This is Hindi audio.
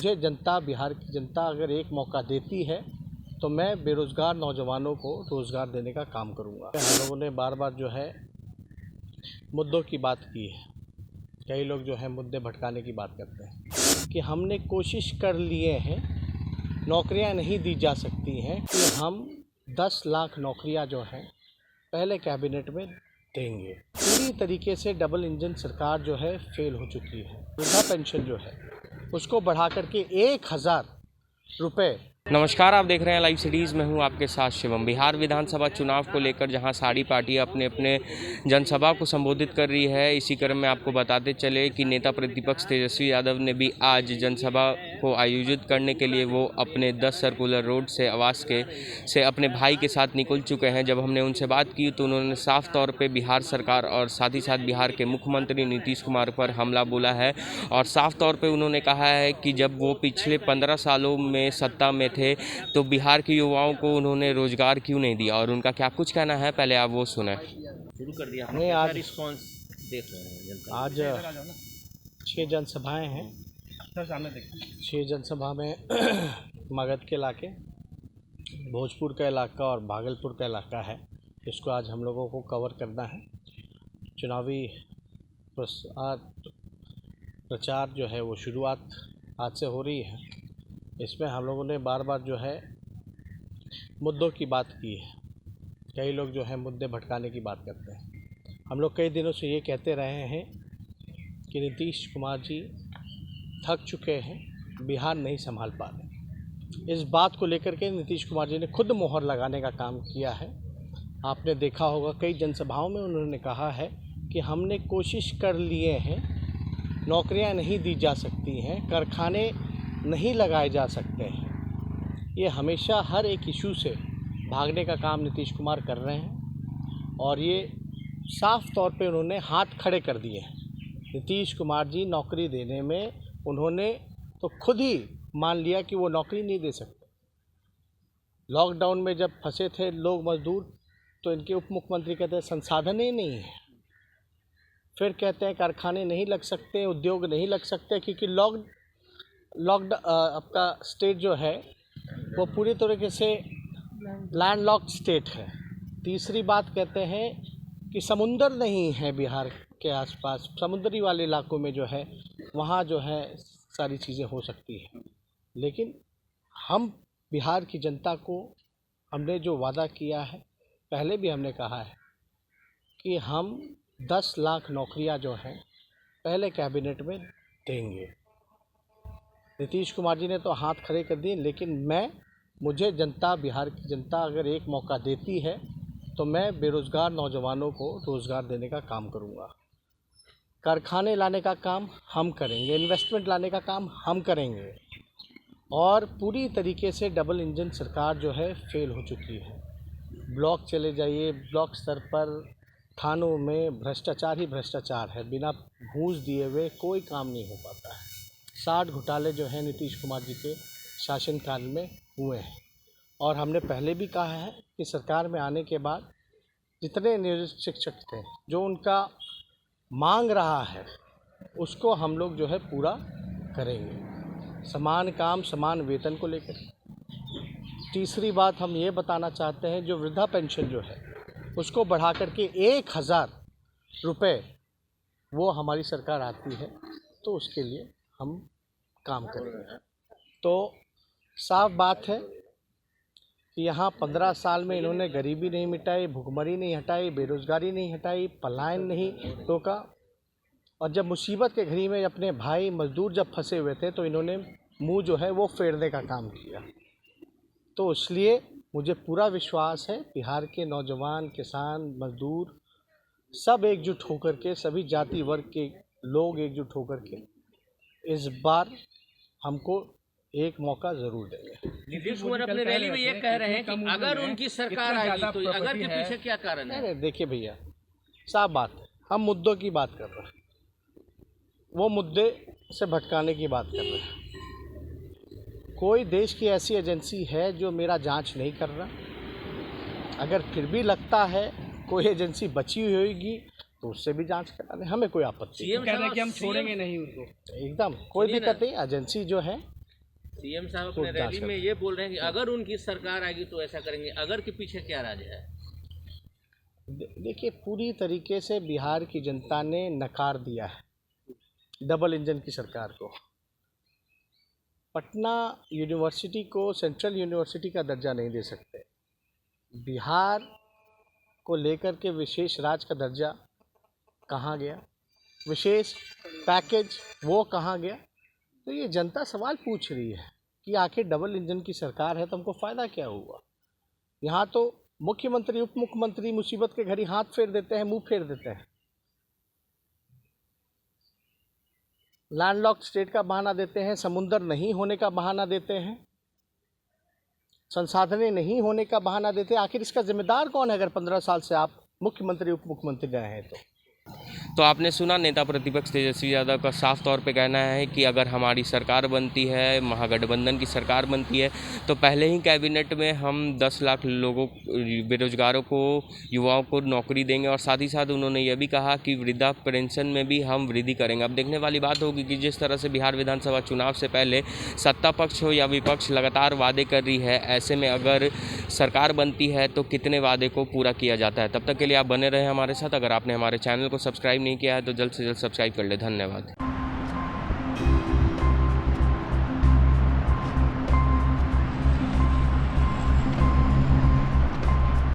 मुझे जनता, बिहार की जनता अगर एक मौका देती है तो मैं बेरोज़गार नौजवानों को रोज़गार देने का काम करूँगा। हम लोगों ने बार बार जो है मुद्दों की बात की है। कई लोग जो है मुद्दे भटकाने की बात करते हैं कि हमने कोशिश कर लिए हैं, नौकरियां नहीं दी जा सकती हैं कि हम 10 लाख नौकरियां जो हैं पहले कैबिनेट में देंगे। पूरी तरीके से डबल इंजन सरकार जो है फेल हो चुकी है। वृद्धा पेंशन जो है उसको बढ़ा करके 1000 रुपये। नमस्कार, आप देख रहे हैं लाइव सिटीज़ में हूं आपके साथ शिवम। बिहार विधानसभा चुनाव को लेकर जहां सारी पार्टियां अपने अपने जनसभा को संबोधित कर रही है, इसी क्रम में आपको बताते चले कि नेता प्रतिपक्ष तेजस्वी यादव ने भी आज जनसभा को आयोजित करने के लिए वो अपने 10 सर्कुलर रोड से आवास से अपने भाई के साथ निकल चुके हैं। जब हमने उनसे बात की तो उन्होंने साफ तौर पर बिहार सरकार और साथ ही साथ बिहार के मुख्यमंत्री नीतीश कुमार पर हमला बोला है और साफ तौर पर उन्होंने कहा है कि जब वो पिछले 15 सालों में सत्ता में थे तो बिहार के युवाओं को उन्होंने रोजगार क्यों नहीं दिया और उनका क्या कुछ कहना है, पहले आप वो सुने। शुरू कर दिया नहीं, आज रिस्पांस देख रहे हैं जनता। आज 6 जनसभाएं हैं। 6 जनसभा में मगध के इलाके, भोजपुर का इलाका और भागलपुर का इलाका है। इसको आज हम लोगों को कवर करना है। चुनावी प्रचार जो है वो शुरुआत आज से हो रही है। इसमें हम लोगों ने बार बार जो है मुद्दों की बात की है। कई लोग जो है मुद्दे भटकाने की बात करते हैं। हम लोग कई दिनों से ये कहते रहे हैं कि नीतीश कुमार जी थक चुके हैं, बिहार नहीं संभाल पा रहे। इस बात को लेकर के नीतीश कुमार जी ने खुद मोहर लगाने का काम किया है। आपने देखा होगा कई जनसभाओं में उन्होंने कहा है कि हमने कोशिश कर लिए हैं, नौकरियां नहीं दी जा सकती हैं, कारखाने नहीं लगाए जा सकते हैं। ये हमेशा हर एक इशू से भागने का काम नीतीश कुमार कर रहे हैं और ये साफ तौर पे उन्होंने हाथ खड़े कर दिए हैं। नीतीश कुमार जी नौकरी देने में उन्होंने तो खुद ही मान लिया कि वो नौकरी नहीं दे सकते। लॉकडाउन में जब फंसे थे लोग मजदूर, तो इनके उप मुख्यमंत्री कहते हैं संसाधन ही नहीं है। फिर कहते हैं कारखाने नहीं लग सकते, उद्योग नहीं लग सकते क्योंकि आपका स्टेट जो है वो पूरी तरीके से लैंडलॉक्ड स्टेट है। तीसरी बात कहते हैं कि समुंदर नहीं है बिहार के आसपास। समुद्री वाले इलाकों में जो है वहाँ जो है सारी चीज़ें हो सकती हैं। लेकिन हम बिहार की जनता को हमने जो वादा किया है, पहले भी हमने कहा है कि हम 10 लाख नौकरियां जो हैं पहले कैबिनेट में देंगे। नीतीश कुमार जी ने तो हाथ खड़े कर दिए, लेकिन मुझे जनता, बिहार की जनता अगर एक मौका देती है तो मैं बेरोज़गार नौजवानों को रोज़गार देने का काम करूँगा। कारखाने लाने का काम हम करेंगे, इन्वेस्टमेंट लाने का काम हम करेंगे। और पूरी तरीके से डबल इंजन सरकार जो है फेल हो चुकी है। ब्लॉक चले जाइए, ब्लॉक स्तर पर थानों में भ्रष्टाचार ही भ्रष्टाचार है। बिना घूस दिए हुए कोई काम नहीं हो पाता है। 60 घोटाले जो हैं नीतीश कुमार जी के शासनकाल में हुए हैं। और हमने पहले भी कहा है कि सरकार में आने के बाद जितने नियोजित शिक्षक थे, जो उनका मांग रहा है उसको हम लोग जो है पूरा करेंगे। समान काम समान वेतन को लेकर। तीसरी बात हम ये बताना चाहते हैं, जो वृद्धा पेंशन जो है उसको बढ़ा करके 1000 रुपये वो हमारी सरकार आती है तो उसके लिए हम काम करेंगे। तो साफ बात है कि यहाँ 15 साल में इन्होंने गरीबी नहीं मिटाई, भुखमरी नहीं हटाई, बेरोज़गारी नहीं हटाई, पलायन नहीं रोका। और जब मुसीबत के घड़ी में अपने भाई मजदूर जब फंसे हुए थे तो इन्होंने मुंह जो है वो फेरने का काम किया। तो इसलिए मुझे पूरा विश्वास है बिहार के नौजवान, किसान, मजदूर सब एकजुट होकर के, सभी जाति वर्ग के लोग एकजुट होकर के इस बार हमको एक मौका ज़रूर देंगे। नीतीश कुमार अपनी रैली में ये कह रहे हैं कि अगर उनकी सरकार आएगी तो अगर के पीछे क्या कारण है? नहीं, देखिए भैया, साफ बात है, हम मुद्दों की बात कर रहे हैं, वो मुद्दे से भटकाने की बात कर रहे हैं। कोई देश की ऐसी एजेंसी है जो मेरा जांच नहीं कर रहा? अगर फिर भी लगता है कोई एजेंसी बची हुई होगी तो उससे भी जांच करा लें, हमें कोई आपत्ति नहीं। कह रहे हैं कि हम छोड़ेंगे नहीं उनको। एकदम कोई दिक्कत नहीं। एजेंसी जो है सीएम साहब अपने खुद जांच रैली में ये बोल रहे हैं कि अगर उनकी सरकार आएगी तो ऐसा करेंगे, अगर के पीछे क्या राज है? देखिए, पूरी तरीके से बिहार की जनता ने नकार दिया है डबल इंजन की सरकार को। पटना यूनिवर्सिटी को सेंट्रल यूनिवर्सिटी का दर्जा नहीं दे सकते, बिहार को लेकर के विशेष राज्य का दर्जा कहाँ गया, विशेष पैकेज वो कहाँ गया? तो ये जनता सवाल पूछ रही है कि आखिर डबल इंजन की सरकार है तो हमको फ़ायदा क्या हुआ? यहाँ तो मुख्यमंत्री उप मुख्यमंत्री मुसीबत के घड़ी हाथ फेर देते हैं, मुंह फेर देते हैं, लैंडलॉक्ड स्टेट का बहाना देते हैं, समुंदर नहीं होने का बहाना देते हैं, संसाधनें नहीं होने का बहाना देते हैं। आखिर इसका जिम्मेदार कौन है अगर 15 साल से आप मुख्यमंत्री उप मुख्यमंत्री रहे हैं? तो आपने सुना नेता प्रतिपक्ष तेजस्वी यादव का साफ तौर पे कहना है कि अगर हमारी सरकार बनती है, महागठबंधन की सरकार बनती है, तो पहले ही कैबिनेट में हम 10 लाख लोगों, बेरोजगारों को, युवाओं को नौकरी देंगे। और साथ ही साथ उन्होंने यह भी कहा कि वृद्धा पेंशन में भी हम वृद्धि करेंगे। अब देखने वाली बात होगी कि जिस तरह से बिहार विधानसभा चुनाव से पहले सत्ता पक्ष हो या विपक्ष लगातार वादे कर रही है, ऐसे में अगर सरकार बनती है तो कितने वादे को पूरा किया जाता है। तब तक के लिए आप बने रहें हमारे साथ। अगर आपने हमारे चैनल को सब्सक्राइब नहीं किया है तो जल्द से जल्द सब्सक्राइब कर ले। धन्यवाद।